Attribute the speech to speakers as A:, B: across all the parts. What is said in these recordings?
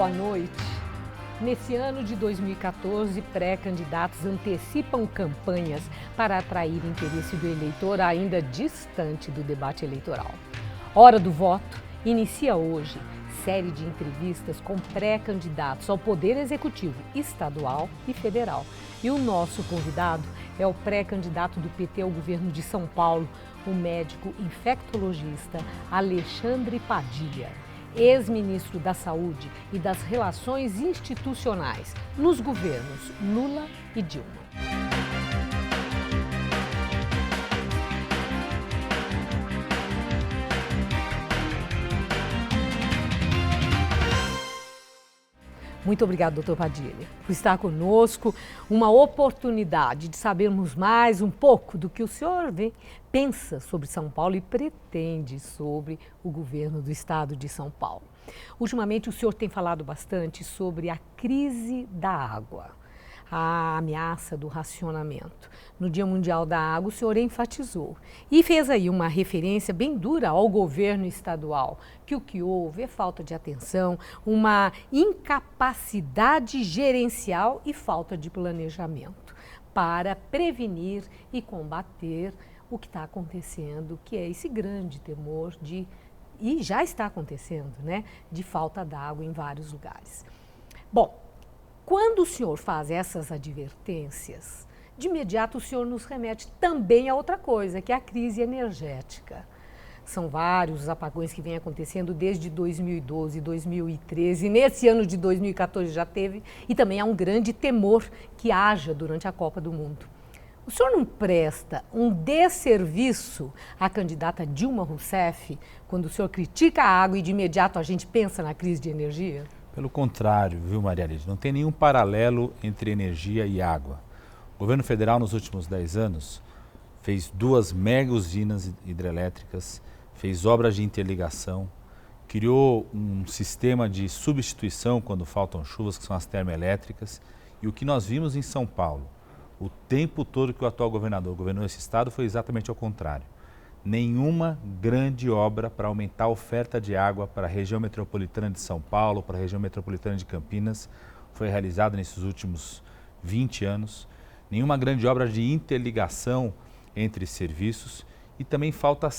A: boa noite. Nesse ano de 2014, pré-candidatos antecipam campanhas para atrair interesse do eleitor ainda distante do debate eleitoral. Hora do Voto inicia hoje série de entrevistas com pré-candidatos ao Poder Executivo estadual e federal. E o nosso convidado é o pré-candidato do PT ao governo de São Paulo, o médico infectologista Alexandre Padilha, ex-ministro da Saúde e das Relações Institucionais nos governos Lula e Dilma. Muito obrigado, doutor Padilha, por estar conosco. Uma oportunidade de sabermos mais um pouco do que o senhor pensa sobre São Paulo e pretende sobre o governo do estado de São Paulo. Ultimamente, o senhor tem falado bastante sobre a crise da água, a ameaça do racionamento. No Dia Mundial da Água, o senhor enfatizou e fez aí uma referência bem dura ao governo estadual, que o que houve é falta de atenção, uma incapacidade gerencial e falta de planejamento para prevenir e combater o que está acontecendo, que é esse grande temor e já está acontecendo, né, de falta d'água em vários lugares. Bom, quando o senhor faz essas advertências, de imediato o senhor nos remete também a outra coisa, que é a crise energética. São vários os apagões que vêm acontecendo desde 2012, 2013, nesse ano de 2014 já teve, e também há um grande temor que haja durante a Copa do Mundo. O senhor não presta um desserviço à candidata Dilma Rousseff quando o senhor critica a água e de imediato a gente pensa na crise de energia?
B: Pelo contrário, viu, Maria Lídia? Não tem nenhum paralelo entre energia e água. O governo federal, nos últimos 10 anos, fez 2 mega usinas hidrelétricas, fez obras de interligação, criou um sistema de substituição quando faltam chuvas, que são as termoelétricas. E o que nós vimos em São Paulo, o tempo todo que o atual governador governou esse estado, foi exatamente ao contrário. Nenhuma grande obra para aumentar a oferta de água para a região metropolitana de São Paulo, para a região metropolitana de Campinas, foi realizada nesses últimos 20 anos. Nenhuma grande obra de interligação entre serviços e também falta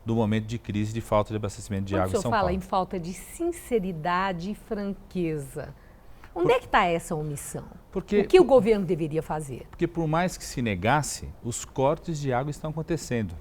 B: do momento de crise de falta de abastecimento de água em São Paulo.
A: Quando o senhor fala em falta de sinceridade e franqueza, onde é que está essa omissão? O que o governo deveria fazer?
B: Porque por mais que se negasse, os cortes de água estão acontecendo.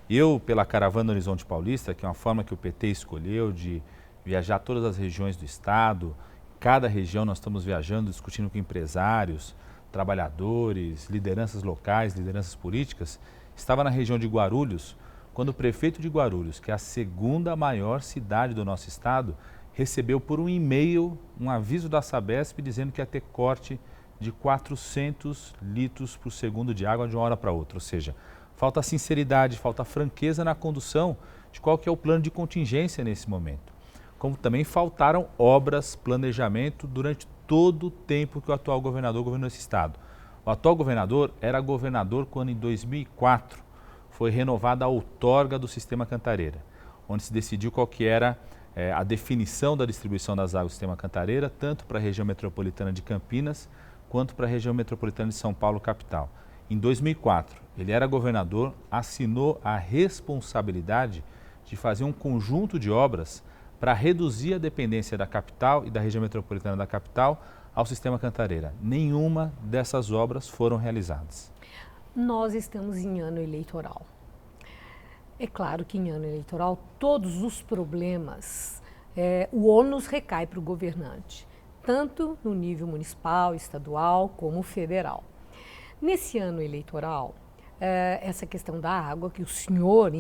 B: Eu, pela Caravana Horizonte Paulista, que é uma forma que o PT escolheu de viajar todas as regiões do estado, cada região nós estamos viajando, discutindo com empresários, trabalhadores, lideranças locais, lideranças políticas, estava na região de Guarulhos, quando o prefeito de Guarulhos, que é a 2ª maior cidade do nosso estado, recebeu por um e-mail um aviso da Sabesp dizendo que ia ter corte de 400 litros por segundo de água de uma hora para outra. Ou seja, falta sinceridade, falta franqueza na condução de qual que é o plano de contingência nesse momento. Como também faltaram obras, planejamento durante todo o tempo que o atual governador governou esse estado. O atual governador era governador quando em 2004 foi renovada a outorga do Sistema Cantareira, onde se decidiu qual que era a definição da distribuição das águas do Sistema Cantareira, tanto para a região metropolitana de Campinas, quanto para a região metropolitana de São Paulo, capital. Em 2004, ele era governador, assinou a responsabilidade de fazer um conjunto de obras para reduzir a dependência da capital e da região metropolitana da capital ao Sistema Cantareira. Nenhuma dessas obras foram realizadas.
A: Nós estamos em ano eleitoral. É claro que em ano eleitoral todos os problemas, o ônus recai para o governante, tanto no nível municipal, estadual como federal. Nesse ano eleitoral, essa questão da água, que o senhor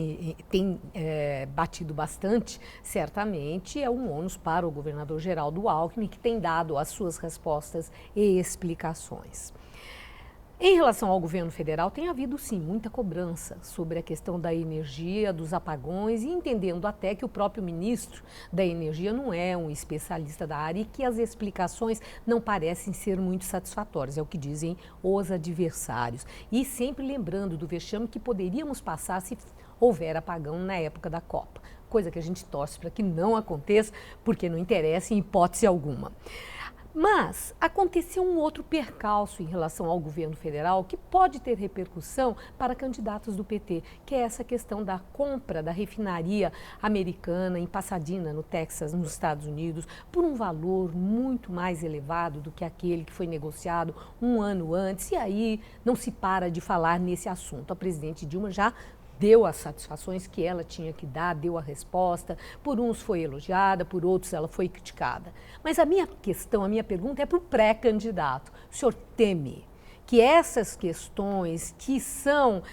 A: tem batido bastante, certamente é um ônus para o governador Geraldo Alckmin, que tem dado as suas respostas e explicações. Em relação ao governo federal, tem havido sim muita cobrança sobre a questão da energia, dos apagões, e entendendo até que o próprio ministro da Energia não é um especialista da área e que as explicações não parecem ser muito satisfatórias, é o que dizem os adversários. E sempre lembrando do vexame que poderíamos passar se houver apagão na época da Copa. Coisa que a gente torce para que não aconteça, porque não interessa em hipótese alguma. Mas aconteceu um outro percalço em relação ao governo federal que pode ter repercussão para candidatos do PT, que é essa questão da compra da refinaria americana em Pasadena, no Texas, nos Estados Unidos, por um valor muito mais elevado do que aquele que foi negociado um ano antes. E aí não se para de falar nesse assunto. A presidente Dilma já deu as satisfações que ela tinha que dar, deu a resposta. Por uns foi elogiada, por outros ela foi criticada. Mas a minha pergunta é para o pré-candidato. O senhor teme que essas questões que são,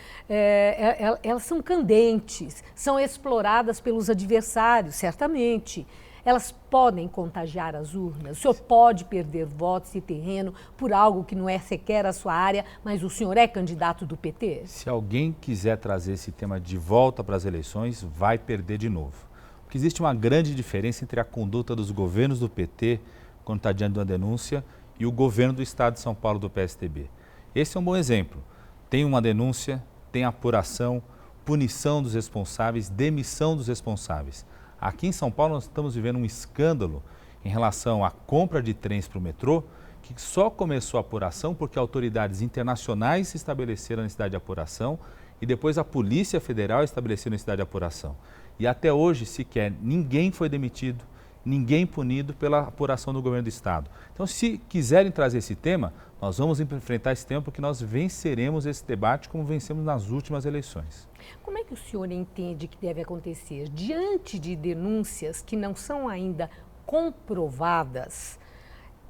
A: elas são candentes, são exploradas pelos adversários, certamente. Elas podem contagiar as urnas. O senhor pode perder votos e terreno por algo que não é sequer a sua área, mas o senhor é candidato do PT?
B: Se alguém quiser trazer esse tema de volta para as eleições, vai perder de novo. Porque existe uma grande diferença entre a conduta dos governos do PT, quando está diante de uma denúncia, e o governo do Estado de São Paulo do PSDB. Esse é um bom exemplo. Tem uma denúncia, tem apuração, punição dos responsáveis, demissão dos responsáveis. Aqui em São Paulo nós estamos vivendo um escândalo em relação à compra de trens para o metrô, que só começou a apuração porque autoridades internacionais se estabeleceram na necessidade de apuração e depois a Polícia Federal estabeleceu a necessidade de apuração. E até hoje sequer ninguém foi demitido, ninguém punido pela apuração do governo do Estado. Então, se quiserem trazer esse tema, nós vamos enfrentar esse tema porque nós venceremos esse debate como vencemos nas últimas eleições.
A: Como é que o senhor entende que deve acontecer? Diante de denúncias que não são ainda comprovadas,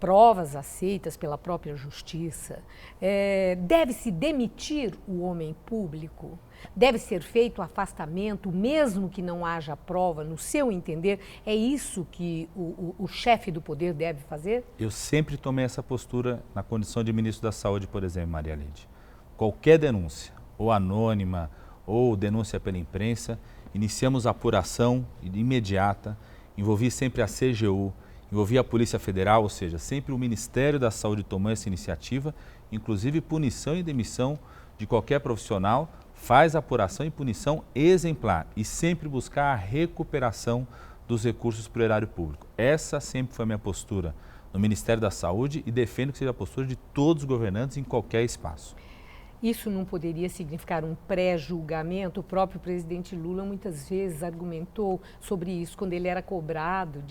A: provas aceitas pela própria justiça, deve-se demitir o homem público? Deve ser feito o afastamento, mesmo que não haja prova, no seu entender? É isso que o chefe do poder deve fazer?
B: Eu sempre tomei essa postura na condição de ministro da Saúde, por exemplo, Maria Leide. Qualquer denúncia, ou anônima, ou denúncia pela imprensa, iniciamos a apuração imediata, envolvi sempre a CGU, envolvi a Polícia Federal, ou seja, sempre o Ministério da Saúde tomou essa iniciativa, inclusive punição e demissão de qualquer profissional, faz apuração e punição exemplar e sempre buscar a recuperação dos recursos para o erário público. Essa sempre foi a minha postura no Ministério da Saúde e defendo que seja a postura de todos os governantes em qualquer espaço.
A: Isso não poderia significar um pré-julgamento? O próprio presidente Lula muitas vezes argumentou sobre isso, quando ele era cobrado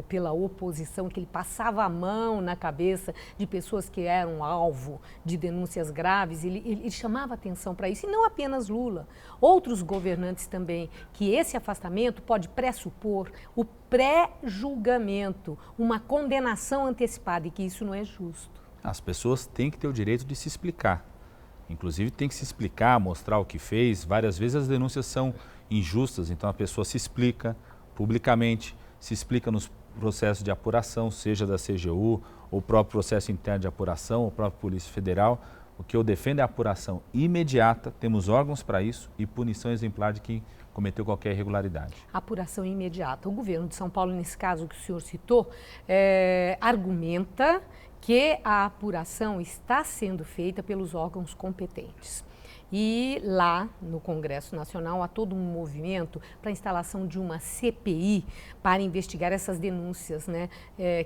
A: pela oposição, que ele passava a mão na cabeça de pessoas que eram alvo de denúncias graves, ele chamava atenção para isso, e não apenas Lula, outros governantes também, que esse afastamento pode pressupor o pré-julgamento, uma condenação antecipada, e que isso não é justo.
B: As pessoas têm que ter o direito de se explicar. Inclusive tem que se explicar, mostrar o que fez. Várias vezes as denúncias são injustas, então a pessoa se explica publicamente, se explica nos processos de apuração, seja da CGU, ou o próprio processo interno de apuração, ou a própria Polícia Federal. O que eu defendo é a apuração imediata, temos órgãos para isso, e punição exemplar de quem cometeu qualquer irregularidade.
A: Apuração imediata. O governo de São Paulo, nesse caso que o senhor citou, argumenta que a apuração está sendo feita pelos órgãos competentes. E lá no Congresso Nacional há todo um movimento para a instalação de uma CPI para investigar essas denúncias, né,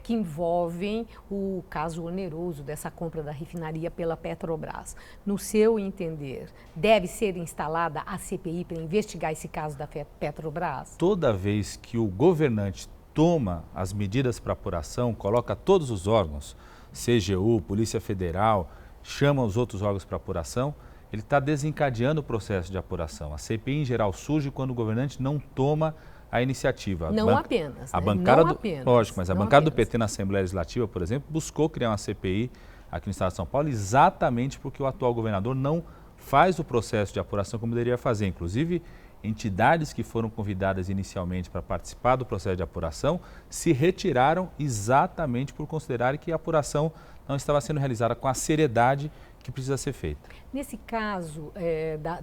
A: que envolvem o caso oneroso dessa compra da refinaria pela Petrobras. No seu entender, deve ser instalada a CPI para investigar esse caso da Petrobras?
B: Toda vez que o governante toma as medidas para apuração, coloca todos os órgãos, CGU, Polícia Federal, chama os outros órgãos para apuração, ele está desencadeando o processo de apuração. A CPI, em geral, surge quando o governante não toma a iniciativa.
A: Não apenas.
B: A bancada lógico, mas a bancada do PT na Assembleia Legislativa, por exemplo, buscou criar uma CPI aqui no Estado de São Paulo exatamente porque o atual governador não faz o processo de apuração como deveria fazer. Inclusive, entidades que foram convidadas inicialmente para participar do processo de apuração se retiraram exatamente por considerarem que a apuração não estava sendo realizada com a seriedade que precisa ser feita.
A: Nesse caso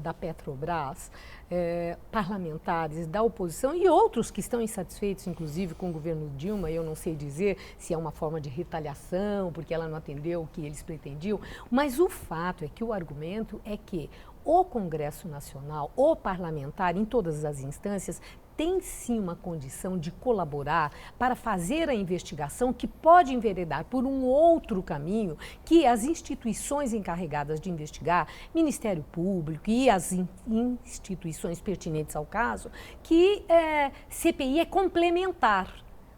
A: da Petrobras, parlamentares da oposição e outros que estão insatisfeitos, inclusive com o governo Dilma, eu não sei dizer se é uma forma de retaliação, porque ela não atendeu o que eles pretendiam, mas o fato é que o argumento é que o Congresso Nacional, o parlamentar, em todas as instâncias, tem sim uma condição de colaborar para fazer a investigação que pode enveredar por um outro caminho que as instituições encarregadas de investigar, Ministério Público e as instituições pertinentes ao caso, que CPI é complementar.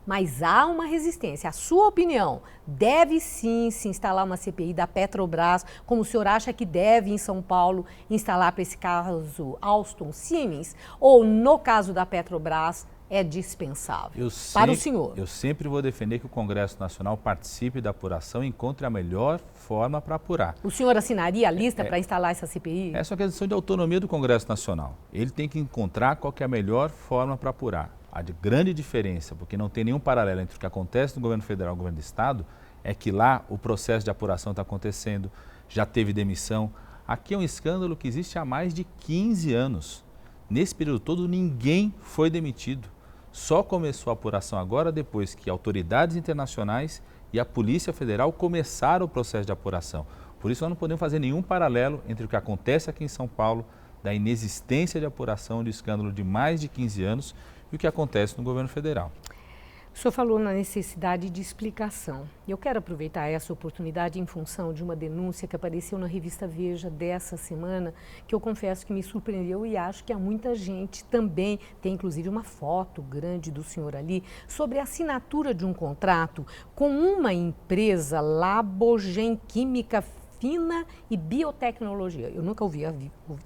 A: Mas há uma resistência. A sua opinião, deve sim se instalar uma CPI da Petrobras, como o senhor acha que deve em São Paulo instalar para esse caso Alstom Siemens? Ou no caso da Petrobras é dispensável para o senhor?
B: Eu sempre vou defender que o Congresso Nacional participe da apuração e encontre a melhor forma para apurar.
A: O senhor assinaria a lista para instalar essa CPI?
B: Essa é uma questão de autonomia do Congresso Nacional. Ele tem que encontrar qual que é a melhor forma para apurar. A grande diferença, porque não tem nenhum paralelo entre o que acontece no governo federal e no governo do estado, é que lá o processo de apuração está acontecendo, já teve demissão. Aqui é um escândalo que existe há mais de 15 anos. Nesse período todo ninguém foi demitido. Só começou a apuração agora depois que autoridades internacionais e a Polícia Federal começaram o processo de apuração. Por isso nós não podemos fazer nenhum paralelo entre o que acontece aqui em São Paulo, da inexistência de apuração de escândalo de mais de 15 anos, e o que acontece no governo federal.
A: O senhor falou na necessidade de explicação. Eu quero aproveitar essa oportunidade em função de uma denúncia que apareceu na revista Veja dessa semana, que eu confesso que me surpreendeu e acho que há muita gente também, tem inclusive uma foto grande do senhor ali, sobre a assinatura de um contrato com uma empresa Labogen Química Fina e Biotecnologia. Eu nunca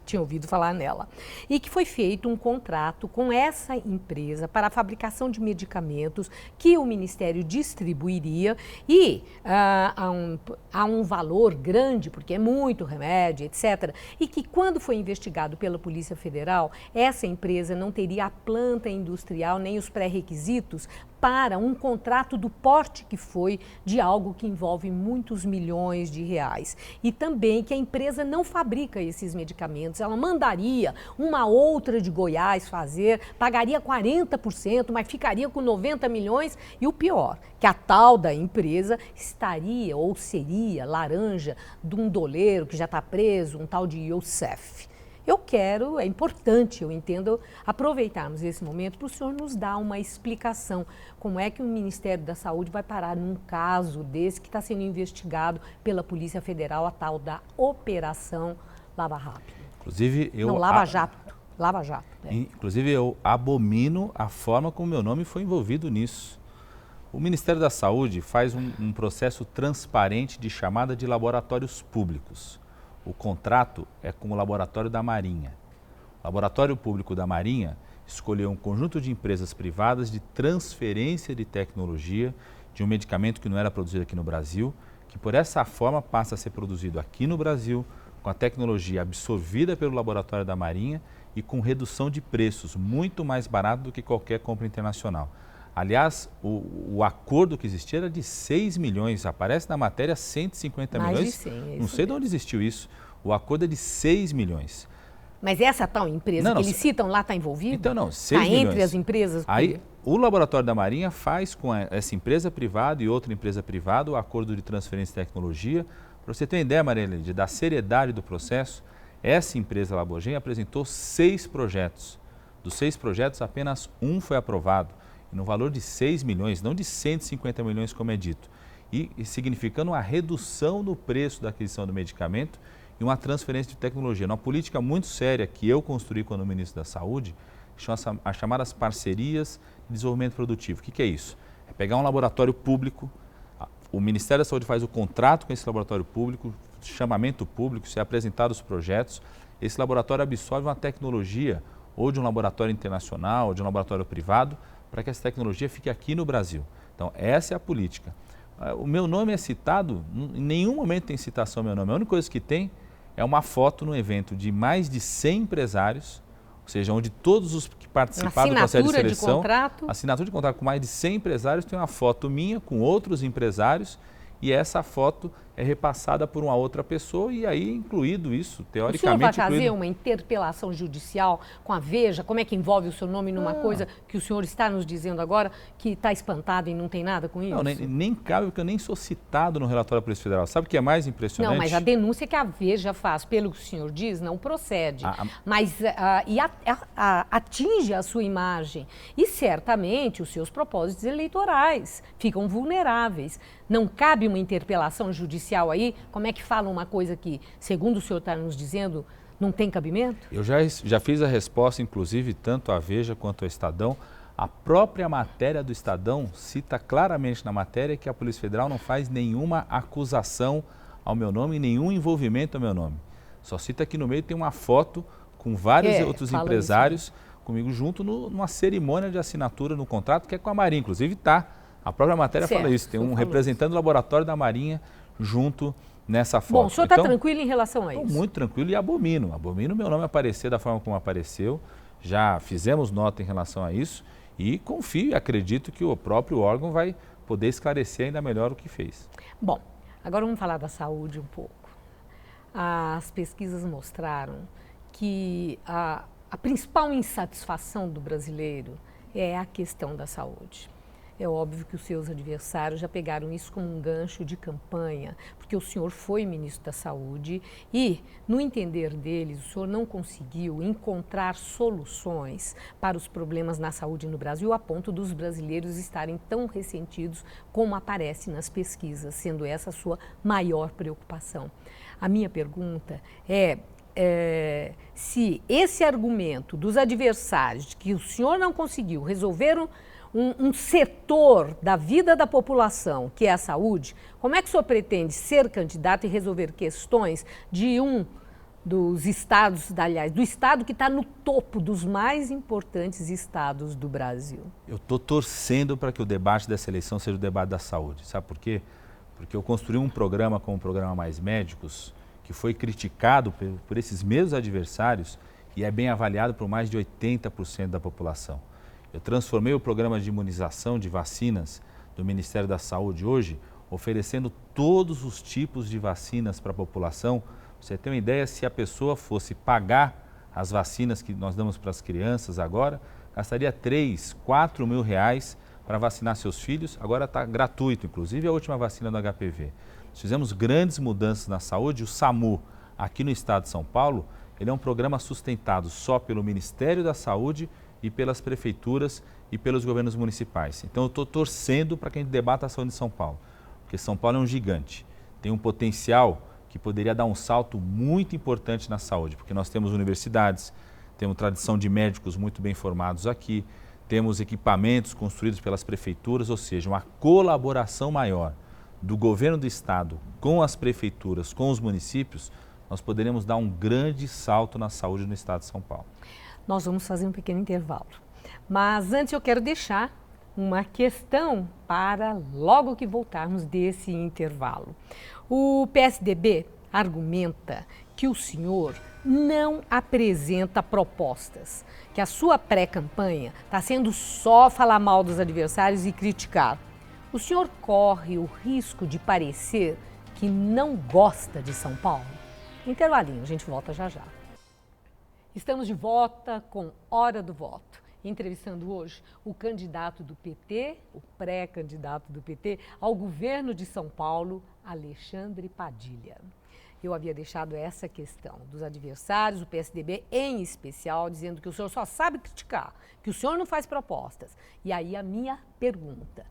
A: tinha ouvido falar nela. E que foi feito um contrato com essa empresa para a fabricação de medicamentos que o Ministério distribuiria e há um valor grande, porque é muito remédio, etc. E que quando foi investigado pela Polícia Federal, essa empresa não teria a planta industrial nem os pré-requisitos para um contrato do porte que foi de algo que envolve muitos milhões de reais. E também que a empresa não fabrica esses medicamentos, ela mandaria uma outra de Goiás fazer, pagaria 40%, mas ficaria com 90 milhões e o pior, que a tal da empresa estaria ou seria laranja de um doleiro que já está preso, um tal de Youssef. É importante, eu entendo, aproveitarmos esse momento para o senhor nos dar uma explicação. Como é que o Ministério da Saúde vai parar num caso desse que está sendo investigado pela Polícia Federal, a tal da Operação Lava Rápido?
B: Inclusive,
A: Lava Jato. Lava Jato.
B: Inclusive, eu abomino a forma como meu nome foi envolvido nisso. O Ministério da Saúde faz um processo transparente de chamada de laboratórios públicos. O contrato é com o Laboratório da Marinha. O Laboratório Público da Marinha escolheu um conjunto de empresas privadas de transferência de tecnologia de um medicamento que não era produzido aqui no Brasil, que por essa forma passa a ser produzido aqui no Brasil, com a tecnologia absorvida pelo Laboratório da Marinha e com redução de preços, muito mais barato do que qualquer compra internacional. Aliás, o acordo que existia era de 6 milhões, aparece na matéria 150 milhões.
A: Mais de 100,
B: não sei de onde existiu isso. O acordo é de 6 milhões.
A: Mas essa tal empresa que eles citam lá está envolvida?
B: Então não, 6 milhões.
A: Está entre as empresas?
B: Aí o Laboratório da Marinha faz com essa empresa privada e outra empresa privada o acordo de transferência de tecnologia. Para você ter uma ideia, Maria Helena, da seriedade do processo, essa empresa Labogen apresentou 6 projetos. Dos 6 projetos, apenas um foi aprovado. No valor de 6 milhões, não de 150 milhões como é dito, e significando uma redução no preço da aquisição do medicamento e uma transferência de tecnologia. Uma política muito séria que eu construí quando ministro da Saúde, são as chamadas parcerias de desenvolvimento produtivo. O que é isso? É pegar um laboratório público, o Ministério da Saúde faz o contrato com esse laboratório público, chamamento público, se apresentado os projetos, esse laboratório absorve uma tecnologia ou de um laboratório internacional ou de um laboratório privado, para que essa tecnologia fique aqui no Brasil. Então, essa é a política. O meu nome é citado, em nenhum momento tem citação ao meu nome. A única coisa que tem é uma foto no evento de mais de 100 empresários, ou seja, onde todos os que participaram do processo de seleção, assinatura de contrato com mais de 100 empresários, tem uma foto minha com outros empresários e essa foto é repassada por uma outra pessoa e aí incluído isso, teoricamente...
A: O senhor vai fazer uma interpelação judicial com a Veja? Como é que envolve o seu nome numa coisa que o senhor está nos dizendo agora que está espantado e não tem nada com isso?
B: Não, nem cabe, porque eu nem sou citado no relatório da Polícia Federal. Sabe o que é mais impressionante?
A: Não, mas a denúncia que a Veja faz, pelo que o senhor diz, não procede. Mas atinge a sua imagem. E certamente os seus propósitos eleitorais ficam vulneráveis. Não cabe uma interpelação judicial aí? Como é que fala uma coisa que, segundo o senhor está nos dizendo, não tem cabimento?
B: Eu já fiz a resposta, inclusive, tanto à Veja quanto ao Estadão. A própria matéria do Estadão cita claramente na matéria que a Polícia Federal não faz nenhuma acusação ao meu nome, nenhum envolvimento ao meu nome. Só cita que no meio tem uma foto com vários outros empresários comigo junto numa cerimônia de assinatura no contrato, que é com a Marinha. Inclusive está. A própria matéria fala isso, tem um representante do laboratório da Marinha junto nessa foto.
A: Bom, o senhor está tranquilo em relação a isso?
B: Estou muito tranquilo e abomino meu nome aparecer da forma como apareceu, já fizemos nota em relação a isso e confio e acredito que o próprio órgão vai poder esclarecer ainda melhor o que fez.
A: Bom, agora vamos falar da saúde um pouco. As pesquisas mostraram que a principal insatisfação do brasileiro é a questão da saúde. É óbvio que os seus adversários já pegaram isso como um gancho de campanha, porque o senhor foi ministro da Saúde e, no entender deles, o senhor não conseguiu encontrar soluções para os problemas na saúde no Brasil, a ponto dos brasileiros estarem tão ressentidos como aparece nas pesquisas, sendo essa a sua maior preocupação. A minha pergunta é se esse argumento dos adversários de que o senhor não conseguiu resolver um setor da vida da população, que é a saúde, como é que o senhor pretende ser candidato e resolver questões de um dos estados, aliás, do estado que está no topo dos mais importantes estados do Brasil?
B: Eu estou torcendo para que o debate dessa eleição seja o debate da saúde. Sabe por quê? Porque eu construí um programa como o Programa Mais Médicos, que foi criticado por esses mesmos adversários e é bem avaliado por mais de 80% da população. Eu transformei o programa de imunização de vacinas do Ministério da Saúde hoje, oferecendo todos os tipos de vacinas para a população. Você tem uma ideia, se a pessoa fosse pagar as vacinas que nós damos para as crianças agora, gastaria 3, 4 mil reais para vacinar seus filhos, agora está gratuito, inclusive a última vacina do HPV. Nós fizemos grandes mudanças na saúde, o SAMU, aqui no estado de São Paulo, ele é um programa sustentado só pelo Ministério da Saúde e pelas prefeituras e pelos governos municipais. Então eu estou torcendo para que a gente debata a saúde de São Paulo, porque São Paulo é um gigante, tem um potencial que poderia dar um salto muito importante na saúde, porque nós temos universidades, temos tradição de médicos muito bem formados aqui, temos equipamentos construídos pelas prefeituras, ou seja, uma colaboração maior do governo do estado com as prefeituras, com os municípios, nós poderemos dar um grande salto na saúde no estado de São Paulo.
A: Nós vamos fazer um pequeno intervalo. Mas antes eu quero deixar uma questão para logo que voltarmos desse intervalo. O PSDB argumenta que o senhor não apresenta propostas, que a sua pré-campanha está sendo só falar mal dos adversários e criticar. O senhor corre o risco de parecer que não gosta de São Paulo? Intervalinho, a gente volta já já. Estamos de volta com Hora do Voto, entrevistando hoje o candidato do PT, o pré-candidato do PT, ao governo de São Paulo, Alexandre Padilha. Eu havia deixado essa questão dos adversários, o PSDB em especial, dizendo que o senhor só sabe criticar, que o senhor não faz propostas. E aí a minha pergunta,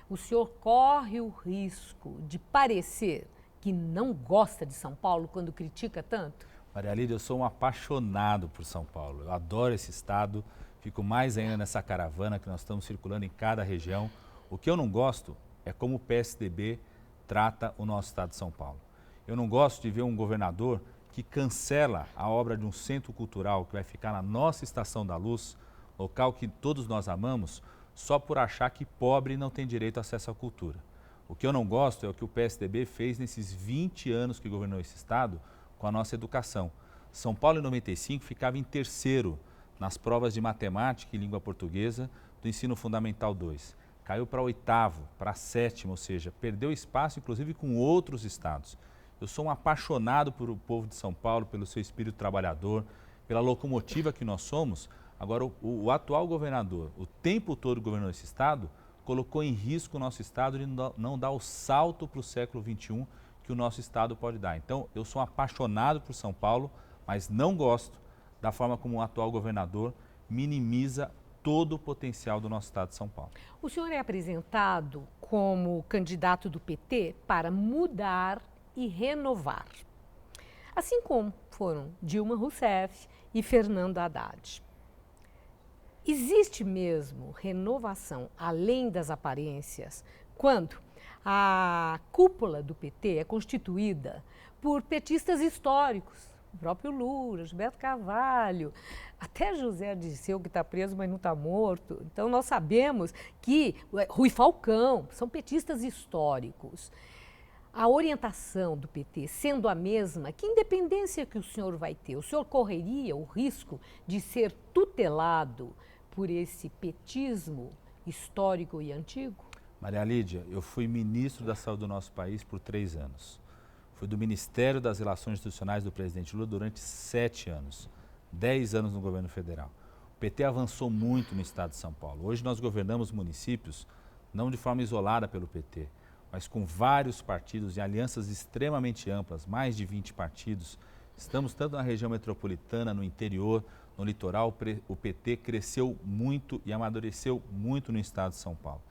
A: o senhor corre o risco de parecer que não gosta de São Paulo quando critica tanto?
B: Maria Lídia, eu sou um apaixonado por São Paulo, eu adoro esse estado, fico mais ainda nessa caravana que nós estamos circulando em cada região. O que eu não gosto é como o PSDB trata o nosso estado de São Paulo. Eu não gosto de ver um governador que cancela a obra de um centro cultural que vai ficar na nossa Estação da Luz, local que todos nós amamos, só por achar que pobre não tem direito a acesso à cultura. O que eu não gosto é o que o PSDB fez nesses 20 anos que governou esse estado, com a nossa educação. São Paulo, em 95, ficava em terceiro nas provas de matemática e língua portuguesa do ensino fundamental 2. caiu para 8º, para 7º, ou seja, perdeu espaço inclusive com outros estados. Eu sou um apaixonado por o povo de São Paulo, pelo seu espírito trabalhador, pela locomotiva que nós somos. Agora, o atual governador, o tempo todo governou esse estado, colocou em risco o nosso estado de não dar o salto para o século XXI que o nosso estado pode dar. Então, eu sou um apaixonado por São Paulo, mas não gosto da forma como o atual governador minimiza todo o potencial do nosso estado de São Paulo.
A: O senhor é apresentado como candidato do PT para mudar e renovar, assim como foram Dilma Rousseff e Fernando Haddad. Existe mesmo renovação além das aparências quando a cúpula do PT é constituída por petistas históricos, o próprio Lula, Gilberto Carvalho, até José Dirceu, que está preso, mas não está morto. Então, nós sabemos que Rui Falcão são petistas históricos. A orientação do PT sendo a mesma, que independência que o senhor vai ter? O senhor correria o risco de ser tutelado por esse petismo histórico e antigo?
B: Maria Lídia, eu fui ministro da Saúde do nosso país por 3 anos. Fui do Ministério das Relações Institucionais do presidente Lula durante 7 anos, 10 anos no governo federal. O PT avançou muito no estado de São Paulo. Hoje nós governamos municípios, não de forma isolada pelo PT, mas com vários partidos e alianças extremamente amplas, mais de 20 partidos. Estamos tanto na região metropolitana, no interior, no litoral. O PT cresceu muito e amadureceu muito no estado de São Paulo.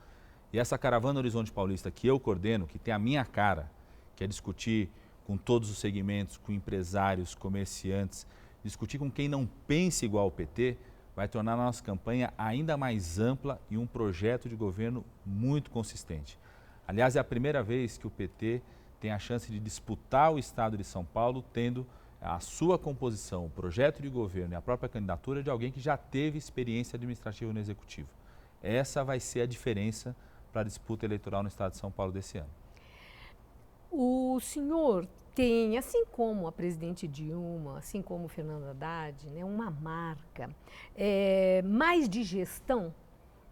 B: E essa caravana Horizonte Paulista que eu coordeno, que tem a minha cara, que é discutir com todos os segmentos, com empresários, comerciantes, discutir com quem não pense igual ao PT, vai tornar a nossa campanha ainda mais ampla e um projeto de governo muito consistente. Aliás, é a primeira vez que o PT tem a chance de disputar o estado de São Paulo, tendo a sua composição, o projeto de governo e a própria candidatura de alguém que já teve experiência administrativa no Executivo. Essa vai ser a diferença para a disputa eleitoral no estado de São Paulo desse ano.
A: O senhor tem, assim como a presidente Dilma, assim como o Fernando Haddad, né, uma marca mais de gestão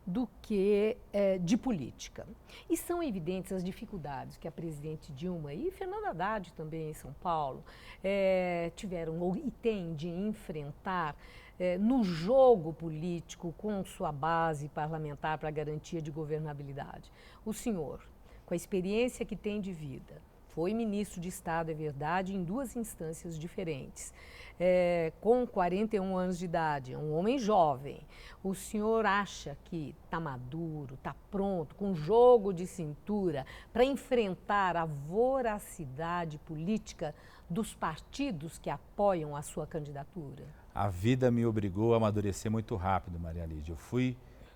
A: do que de política. E são evidentes as dificuldades que a presidente Dilma e Fernando Haddad também em São Paulo tiveram e têm de enfrentar no jogo político com sua base parlamentar para a garantia de governabilidade. O senhor, com a experiência que tem de vida, foi ministro de Estado, é verdade, em 2 instâncias diferentes. Com 41 anos de idade, é um homem jovem. O senhor acha que está maduro, está pronto, com jogo de cintura, para enfrentar a voracidade política dos partidos que apoiam a sua candidatura?
B: A vida me obrigou a amadurecer muito rápido, Maria Lídia. Eu fui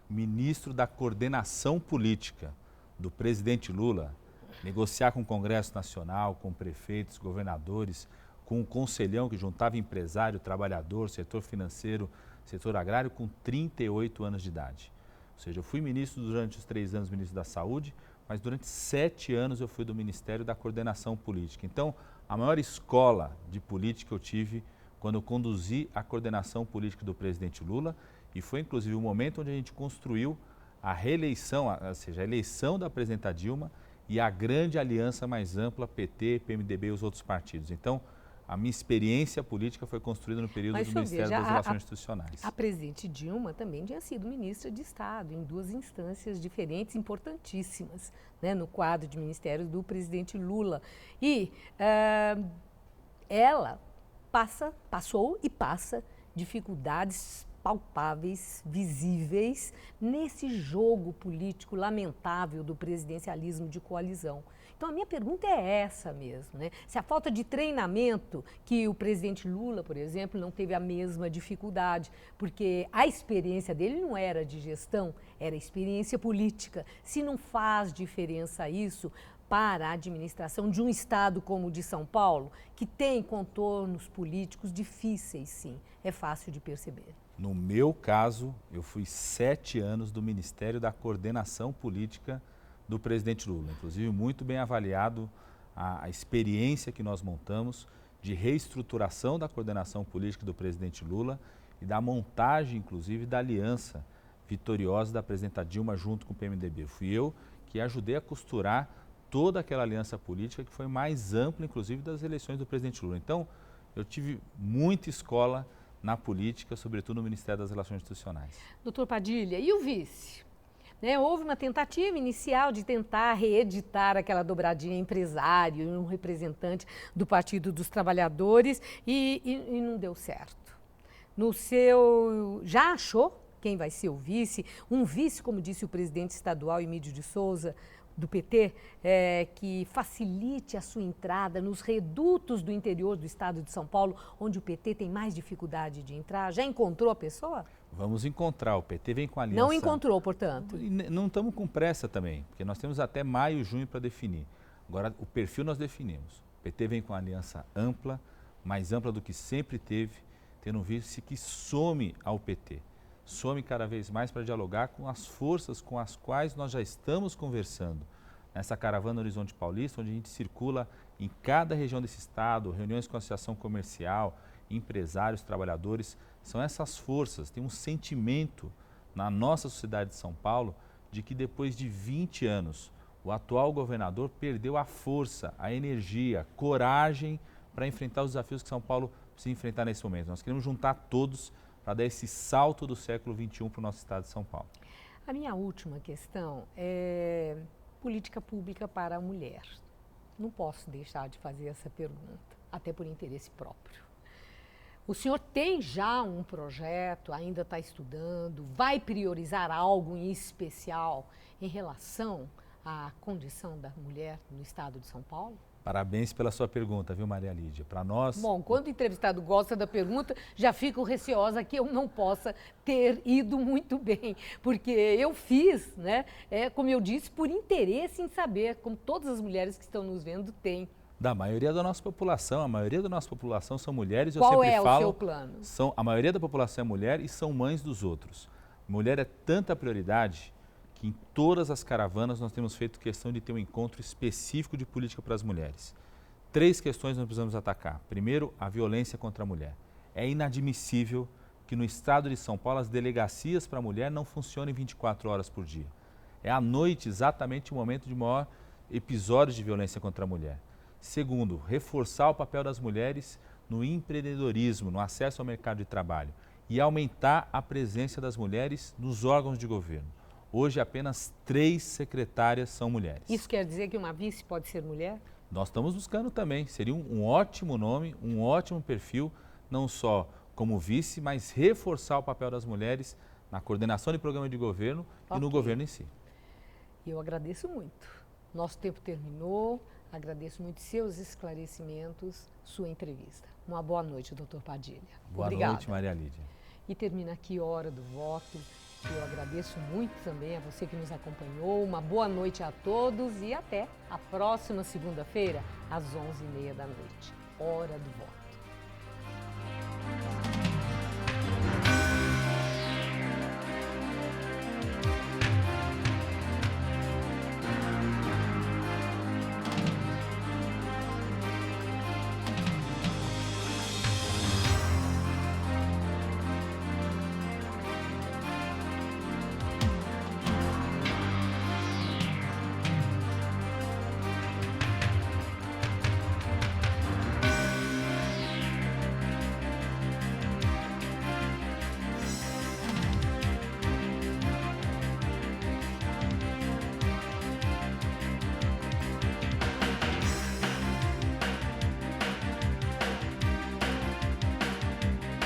B: ministro da coordenação política do presidente Lula, negociar com o Congresso Nacional, com prefeitos, governadores, com o conselhão que juntava empresário, trabalhador, setor financeiro, setor agrário, com 38 anos de idade. Ou seja, eu fui ministro durante os 3 anos, ministro da Saúde, mas durante 7 anos eu fui do Ministério da Coordenação Política. Então, a maior escola de política eu tive quando eu conduzi a coordenação política do presidente Lula, e foi inclusive o momento onde a gente construiu a reeleição, ou seja, a eleição da presidenta Dilma e a grande aliança mais ampla, PT, PMDB e os outros partidos. Então, a minha experiência política foi construída no período do Ministério das Relações Institucionais.
A: A presidente Dilma também tinha sido ministra de Estado em 2 instâncias diferentes, importantíssimas, né, no quadro de ministérios do presidente Lula. E ela passou e passa dificuldades palpáveis, visíveis, nesse jogo político lamentável do presidencialismo de coalizão. Então, a minha pergunta é essa mesmo, né? Se a falta de treinamento, que o presidente Lula, por exemplo, não teve a mesma dificuldade, porque a experiência dele não era de gestão, era experiência política. Se não faz diferença isso para a administração de um estado como o de São Paulo, que tem contornos políticos difíceis, sim, é fácil de perceber.
B: No meu caso, eu fui 7 anos do Ministério da Coordenação Política do presidente Lula. Inclusive, muito bem avaliado a experiência que nós montamos de reestruturação da coordenação política do presidente Lula e da montagem, inclusive, da aliança vitoriosa da presidenta Dilma junto com o PMDB. Fui eu que ajudei a costurar toda aquela aliança política que foi mais ampla, inclusive, das eleições do presidente Lula. Então, eu tive muita escola na política, sobretudo no Ministério das Relações Institucionais.
A: Doutor Padilha, e o vice? Houve uma tentativa inicial de tentar reeditar aquela dobradinha empresário e um representante do Partido dos Trabalhadores e não deu certo. Já achou quem vai ser o vice? Um vice, como disse o presidente estadual Emílio de Souza, do PT, que facilite a sua entrada nos redutos do interior do estado de São Paulo, onde o PT tem mais dificuldade de entrar. Já encontrou a pessoa?
B: Vamos encontrar. O PT vem com a aliança...
A: Não encontrou, portanto?
B: Não estamos com pressa também, porque nós temos até maio, junho para definir. Agora, o perfil nós definimos. O PT vem com uma aliança ampla, mais ampla do que sempre teve, tendo um vice que some ao PT. Some cada vez mais para dialogar com as forças com as quais nós já estamos conversando. Nessa caravana Horizonte Paulista, onde a gente circula em cada região desse estado, reuniões com a associação comercial, empresários, trabalhadores, são essas forças, tem um sentimento na nossa sociedade de São Paulo de que depois de 20 anos, o atual governador perdeu a força, a energia, a coragem para enfrentar os desafios que São Paulo precisa enfrentar nesse momento. Nós queremos juntar todos para dar esse salto do século XXI para o nosso estado de São Paulo.
A: A minha última questão é política pública para a mulher. Não posso deixar de fazer essa pergunta, até por interesse próprio. O senhor tem já um projeto, ainda está estudando, vai priorizar algo em especial em relação à condição da mulher no estado de São Paulo?
B: Parabéns pela sua pergunta, viu, Maria Lídia? Para nós...
A: Bom, quando o entrevistado gosta da pergunta, já fico receosa que eu não possa ter ido muito bem, porque eu fiz, como eu disse, por interesse em saber, como todas as mulheres que estão nos vendo têm.
B: Da maioria da nossa população, a maioria da nossa população são mulheres.
A: Qual é o seu plano?
B: A maioria da população é mulher e são mães dos outros. Mulher é tanta prioridade que em todas as caravanas nós temos feito questão de ter um encontro específico de política para as mulheres. 3 questões nós precisamos atacar. Primeiro, a violência contra a mulher. É inadmissível que no estado de São Paulo as delegacias para a mulher não funcionem 24 horas por dia. É à noite exatamente o momento de maior episódio de violência contra a mulher. Segundo, reforçar o papel das mulheres no empreendedorismo, no acesso ao mercado de trabalho e aumentar a presença das mulheres nos órgãos de governo. Hoje, apenas 3 secretárias são mulheres.
A: Isso quer dizer que uma vice pode ser mulher?
B: Nós estamos buscando também. Seria um ótimo nome, um ótimo perfil, não só como vice, mas reforçar o papel das mulheres na coordenação de programa de governo e no governo em si.
A: Eu agradeço muito. Nosso tempo terminou. Agradeço muito seus esclarecimentos, sua entrevista. Uma boa noite, doutor Padilha.
B: Boa noite, Maria Lídia.
A: E termina aqui a Hora do Voto. Eu agradeço muito também a você que nos acompanhou. Uma boa noite a todos e até a próxima segunda-feira, às 11h30 da noite. Hora do Voto.